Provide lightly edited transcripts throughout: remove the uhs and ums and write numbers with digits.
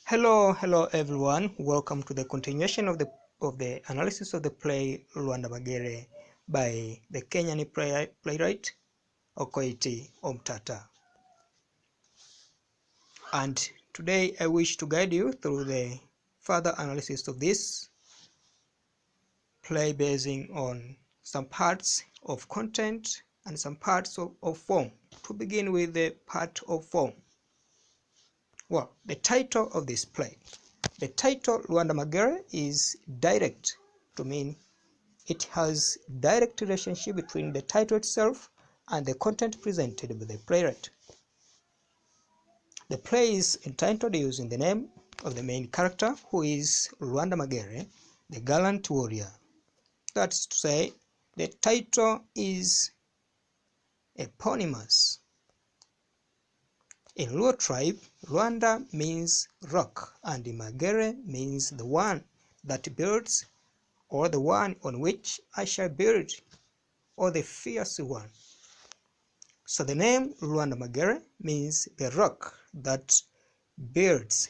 Hello everyone. Welcome to the continuation of the analysis of the play Lwanda Magere by the Kenyan playwright Okoiti Omtatah. And today I wish to guide you through the further analysis of this play basing on some parts of content and some parts of form. To begin with the part of form. Well, the title of this play. The title Lwanda Magere is direct to mean it has direct relationship between the title itself and the content presented by the playwright. The play is entitled using the name of the main character, who is Lwanda Magere, the gallant warrior. That's to say, the title is eponymous. In Luo tribe, Lwanda means rock and Magere means the one that builds, or the one on which I shall build, or the fierce one. So the name Lwanda Magere means the rock that builds,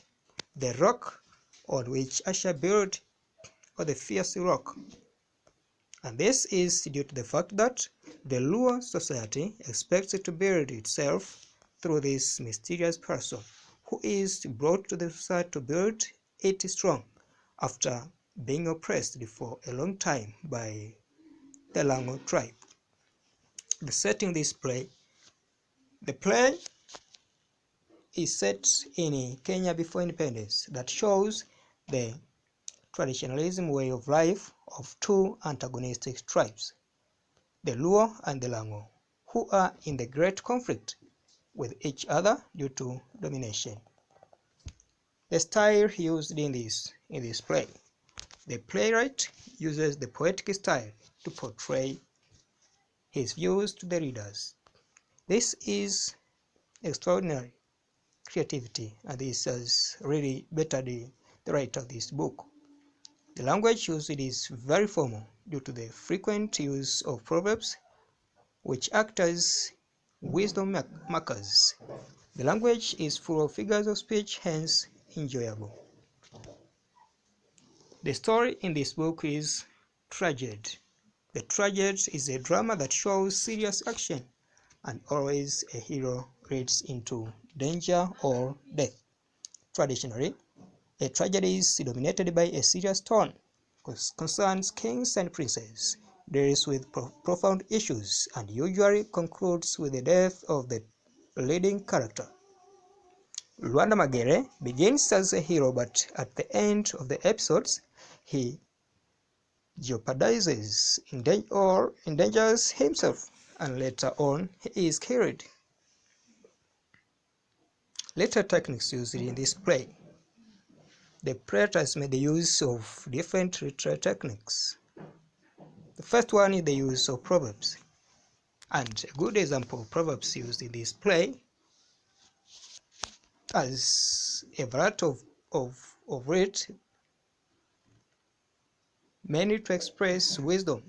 the rock on which I shall build, or the fierce rock. And this is due to the fact that the Luo society expects it to build itself through this mysterious person who is brought to the society to build it strong after being oppressed for a long time by the Lwanda tribe. The setting of this play. The play is set in Kenya before independence that shows the traditionalism way of life of two antagonistic tribes, the Luo and the Lwanda, who are in the great conflict with each other due to domination. The style used in this play. The playwright uses the poetic style to portray his views to the readers. This is extraordinary creativity, and this has really bettered the writer of this book. The language used is very formal due to the frequent use of proverbs which act as wisdom markers. The language is full of figures of speech, hence enjoyable. The story in this book is tragedy. The tragedy is a drama that shows serious action, and always a hero leads into danger or death. Traditionally, a tragedy is dominated by a serious tone, concerns kings and princes, deals with profound issues, and usually concludes with the death of the leading character. Lwanda Magere begins as a hero, but at the end of the episodes, he jeopardizes or endangers himself, and later on he is killed. Later techniques used in this play. The playwright has made use of different literary techniques. The first one is the use of proverbs. And a good example of proverbs used in this play as a variety of it, mainly to express wisdom.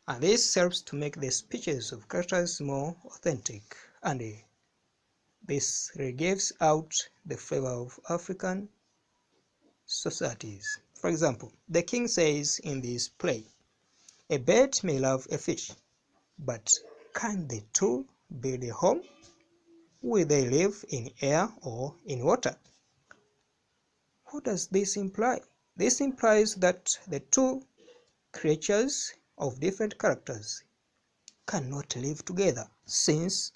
And this helps to make the speeches of characters more authentic, and this gives out the flavor of African societies. For example, the king says in this play, "A bird may love a fish, but can the two build a home? Will they live in air or in water?" What does this imply? This implies that the two creatures of different characters cannot live together since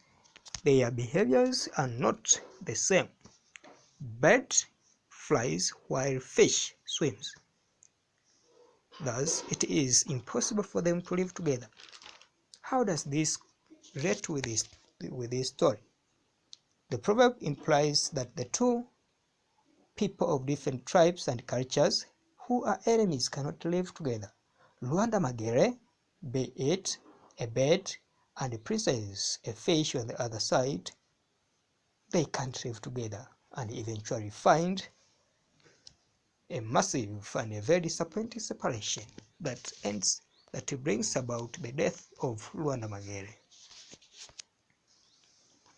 their behaviors are not the same. Bird flies while fish swims. Thus, it is impossible for them to live together. How does this relate with this story? The proverb implies that the two people of different tribes and cultures who are enemies cannot live together. Lwanda Magere, be it a bird and a princess, a fish on the other side, they can't live together and eventually find a massive and a very disappointing separation that brings about the death of Lwanda Magere.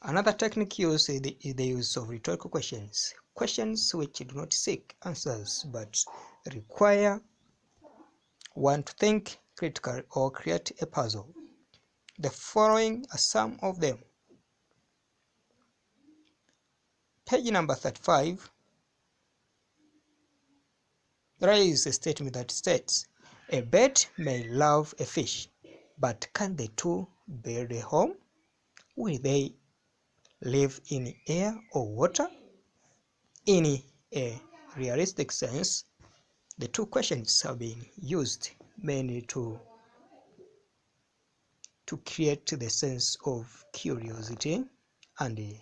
Another technique used is the use of rhetorical questions. Questions which do not seek answers but require one to think critically or create a puzzle. The following are some of them. Page number 35. There is a statement that states, a bird may love a fish, but can the two build a home? Will they live in air or water? In a realistic sense, the two questions have been used mainly to create the sense of curiosity and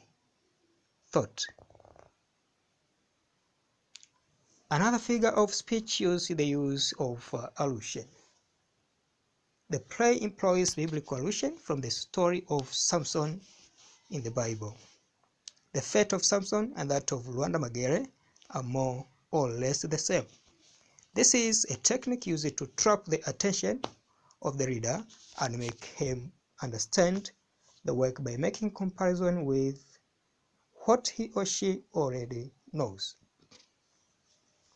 thought. Another figure of speech uses the use of allusion. The play employs biblical allusion from the story of Samson in the Bible. The fate of Samson and that of Lwanda Magere are more or less the same. This is a technique used to trap the attention of the reader and make him understand the work by making comparison with what he or she already knows.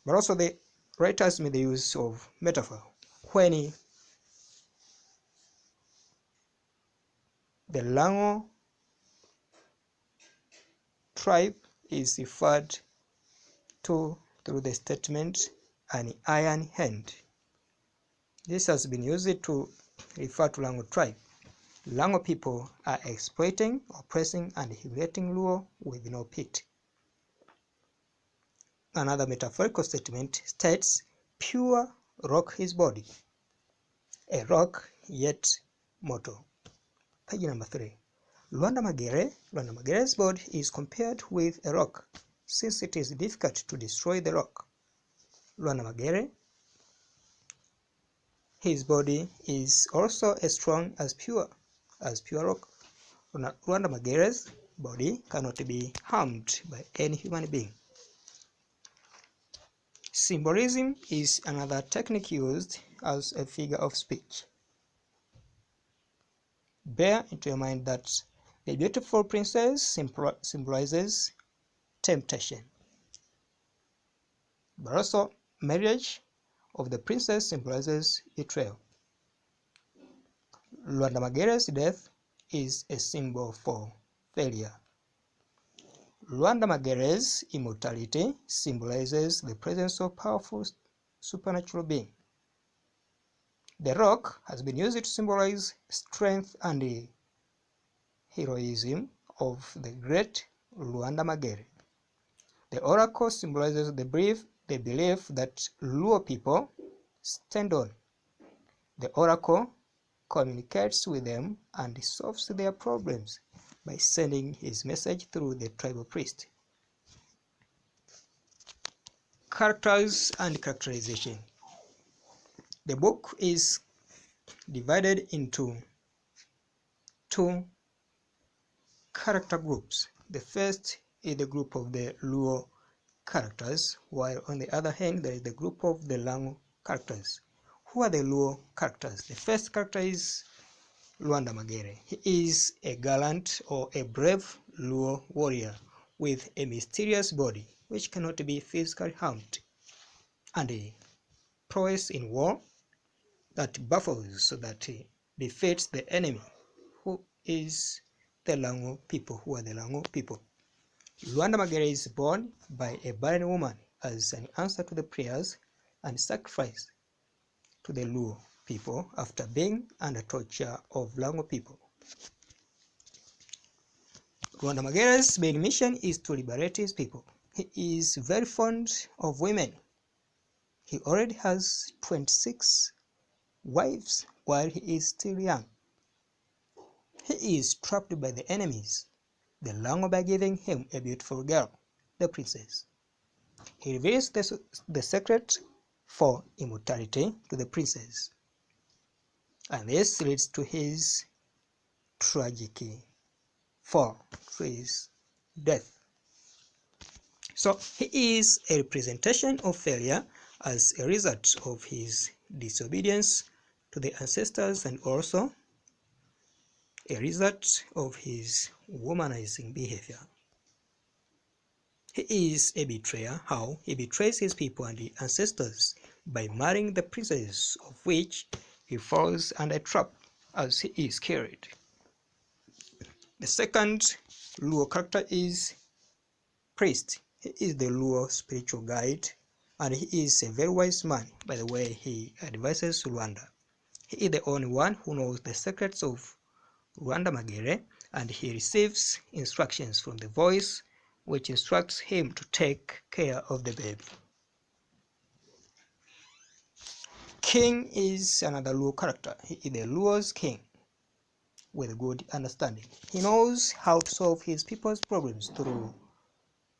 But also the writers made the use of metaphor. When the Lango tribe is referred to through the statement an iron hand, this has been used to refer to Lango tribe. Lango people are exploiting, oppressing, and humiliating Luo with no pity. Another metaphorical statement states, pure rock his body, a rock yet mortal. Page number 3. Lwanda Magere's body is compared with a rock, since it is difficult to destroy the rock. Lwanda Magere, his body is also as strong as pure rock. Lwanda Magere's body cannot be harmed by any human being. Symbolism is another technique used as a figure of speech. Bear into your mind that the beautiful princess symbolizes temptation, but also marriage of the princess symbolizes betrayal. Lwanda Magere's death is a symbol for failure. Lwanda Magere's immortality symbolizes the presence of powerful supernatural being. The rock has been used to symbolize strength and the heroism of the great Lwanda Magere. The oracle symbolizes the belief that Luo people stand on. The oracle communicates with them and solves their problems by sending his message through the tribal priest. Characters and characterization. The book is divided into two character groups. The first is the group of the Luo characters, while on the other hand there is the group of the Lango characters. Who are the Luo characters? The first character is Lwanda Magere. He is a gallant or a brave Luo warrior with a mysterious body which cannot be physically harmed, and a prowess in war that baffles so that he defeats the enemy, who is the Lango people. Who are the Lango people? Lwanda Magere is born by a barren woman as an answer to the prayers and sacrifice to the Luo people after being under torture of Lango people. Lwanda Magere's main mission is to liberate his people. He is very fond of women. He already has 26 wives while he is still young. He is trapped by the enemies, the Lango, by giving him a beautiful girl, the princess. He reveals the secret for immortality to the princess, and this leads to his tragic fall, to his death. So he is a representation of failure as a result of his disobedience to the ancestors and also a result of his womanizing behavior. He is a betrayer. How? He betrays his people and ancestors by marrying the princess, of which he falls under a trap as he is carried. The second Luo character is priest. He is the Luo spiritual guide, and he is a very wise man. By the way, he advises Lwanda. He is the only one who knows the secrets of Lwanda Magere, and he receives instructions from the voice which instructs him to take care of the babe. King is another Luo character. He is the Luo's king with good understanding. He knows how to solve his people's problems through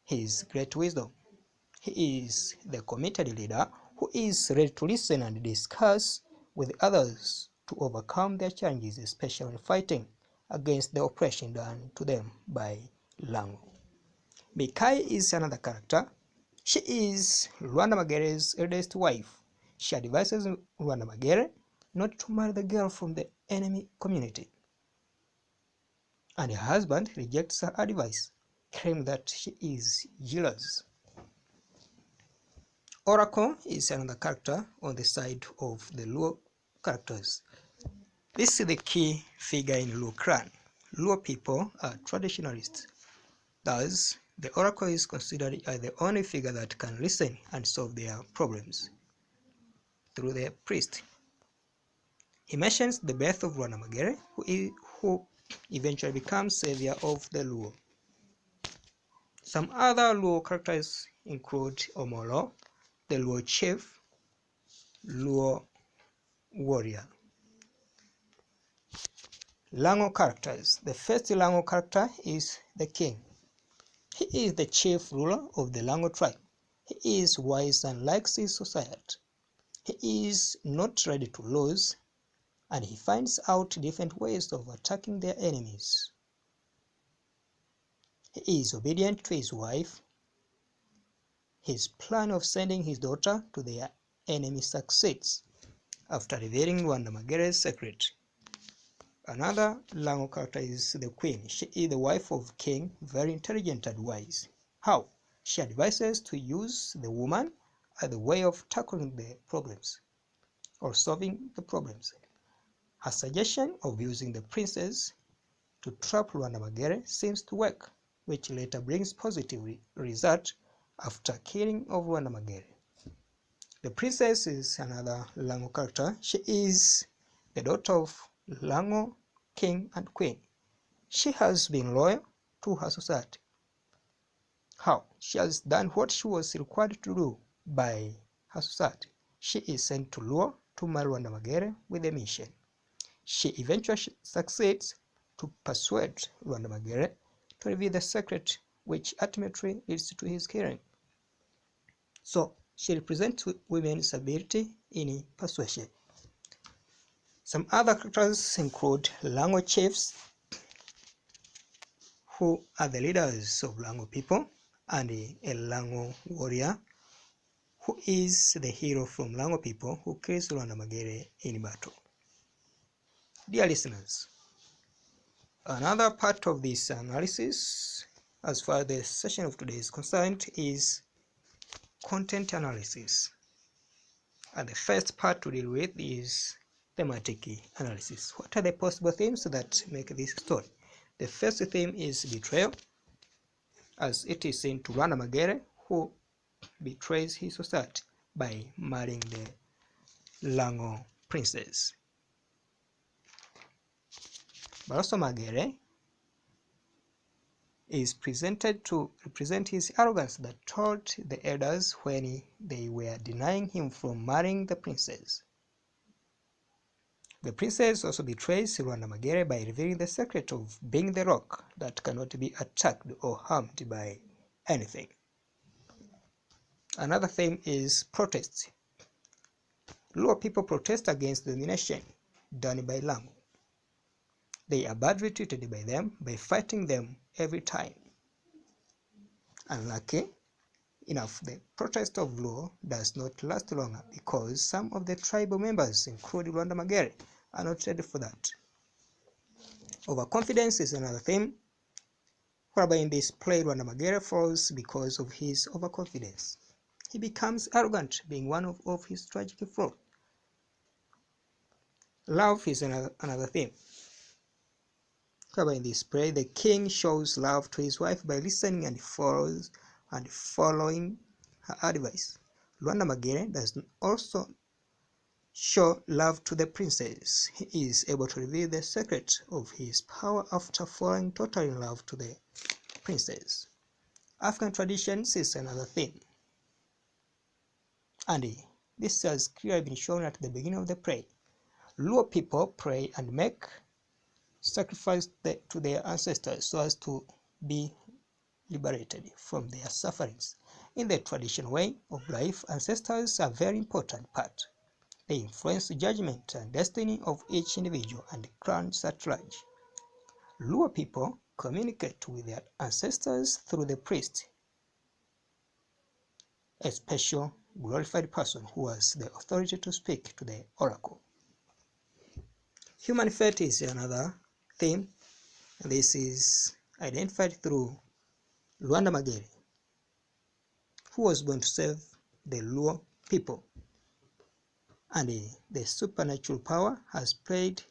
his great wisdom. He is the committed leader who is ready to listen and discuss with others to overcome their challenges, especially fighting against the oppression done to them by Lango. Mikai is another character. She is Lwanda Magere's eldest wife. She advises Lwanda Magere not to marry the girl from the enemy community. And her husband rejects her advice, claiming that she is jealous. Oracle is another character on the side of the Luo characters. This is the key figure in Luo clan. Luo people are traditionalists. Thus, the oracle is considered as the only figure that can listen and solve their problems through the priest. He mentions the birth of Lwanda Magere, who eventually becomes savior of the Luo. Some other Luo characters include Omolo, the Luo chief, Luo warrior. Lango characters. The first Lango character is the king. He is the chief ruler of the Lango tribe. He is wise and likes his society. He is not ready to lose, and he finds out different ways of attacking their enemies. He is obedient to his wife. His plan of sending his daughter to their enemy succeeds after revealing Lwanda Magere's secret. Another Lango character is the queen. She is the wife of king, very intelligent and wise. How? She advises to use the woman as the way of tackling the problems or solving the problems. Her suggestion of using the princess to trap Lwanda Magere seems to work, which later brings positive result after killing of Lwanda Magere. The princess is another Lango character. She is the daughter of Lango king and queen. She has been loyal to her society. How? She has done what she was required to do by her society. She is sent to Luo to marry Lwanda Magere with a mission. She eventually succeeds to persuade Lwanda Magere to reveal the secret, which ultimately leads to his killing. So, she represents women's ability in persuasion. Some other characters include Lango chiefs, who are the leaders of Lango people, and a Lango warrior, who is the hero from Lango people who kills Lwanda Magere in battle. Dear listeners, another part of this analysis, as far as the session of today is concerned, is content analysis. And the first part to deal with is thematic analysis. What are the possible themes that make this story? The first theme is betrayal, as it is seen to Lwanda Magere, who betrays his society by marrying the Lango princess. But also Magere is presented to represent his arrogance that told the elders when they were denying him from marrying the princess. The princess also betrays Lwanda Magere by revealing the secret of being the rock that cannot be attacked or harmed by anything. Another theme is protests. Luo people protest against the domination done by Lango. They are badly treated by them by fighting them every time. Unlucky enough, the protest of Luo does not last longer because some of the tribal members, including Lwanda Magere, are not ready for that. Overconfidence is another theme, whereby in this play Lwanda Magere falls because of his overconfidence. He becomes arrogant, being one of his tragic flaws. Love is another theme, whereby in this play the king shows love to his wife by listening and following her advice. Lwanda Magere does also show love to the princess. He is able to reveal the secret of his power after falling totally in love to the princess. African traditions is another theme, and this has clearly been shown at the beginning of the play. Luo people pray and make sacrifice to their ancestors so as to be liberated from their sufferings. In the traditional way of life, ancestors are a very important part. They influence the judgment and destiny of each individual and clans at large. Luo people communicate with their ancestors through the priest, a special glorified person who has the authority to speak to the oracle. Human fate is another theme. This is identified through Lwanda Magere, who was going to save the Luo people, and the supernatural power has played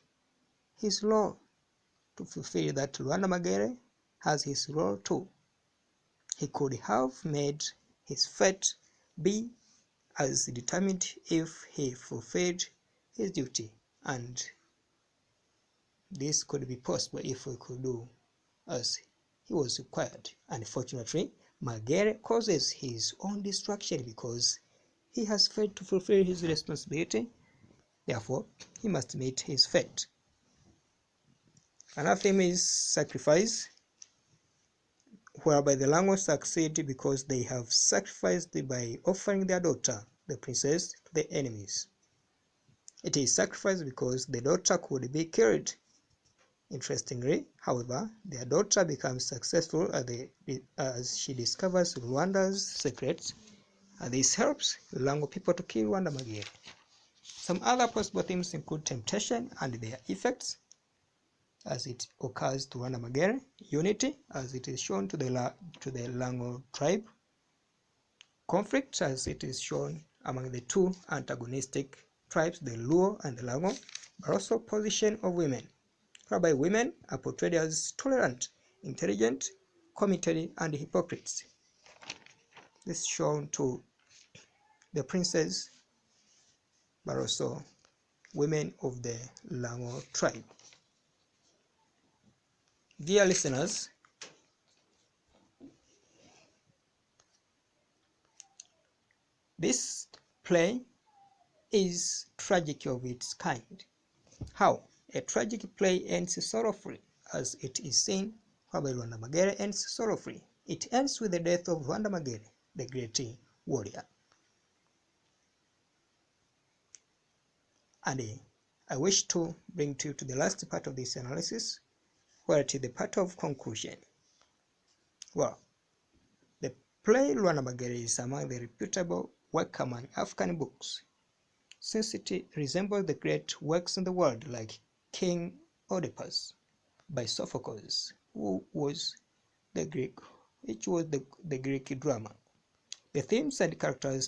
his role to fulfill that. Lwanda Magere has his role too. He could have made his fate be as determined if he fulfilled his duty, and this could be possible if he could do as he was required. Unfortunately, Magere causes his own destruction because he has failed to fulfill his responsibility. Therefore, he must meet his fate. Another theme is sacrifice, whereby the Lango succeed because they have sacrificed by offering their daughter, the princess, to the enemies. It is sacrifice because the daughter could be killed. Interestingly, however, their daughter becomes successful as she discovers Lwanda's secrets, and this helps Lango people to kill Lwanda Magere. Some other possible themes include temptation and their effects, as it occurs to Lwanda Magere, unity, as it is shown to the Lango tribe, conflict, as it is shown among the two antagonistic tribes, the Luo and the Lango, but also position of women, whereby women are portrayed as tolerant, intelligent, committed, and hypocrites. This is shown to the princess, but also women of the Lango tribe. Dear listeners, this play is tragic of its kind. How? A tragic play ends sorrowfully, as it is seen, whereby Lwanda Magere ends sorrowfully. It ends with the death of Lwanda Magere, the great warrior. And I wish to bring to you to the last part of this analysis, where it is the part of conclusion. Well, the play Lwanda Magere is among the reputable work among African books, since it resembles the great works in the world like King Oedipus by Sophocles, which was the Greek drama. The themes and characters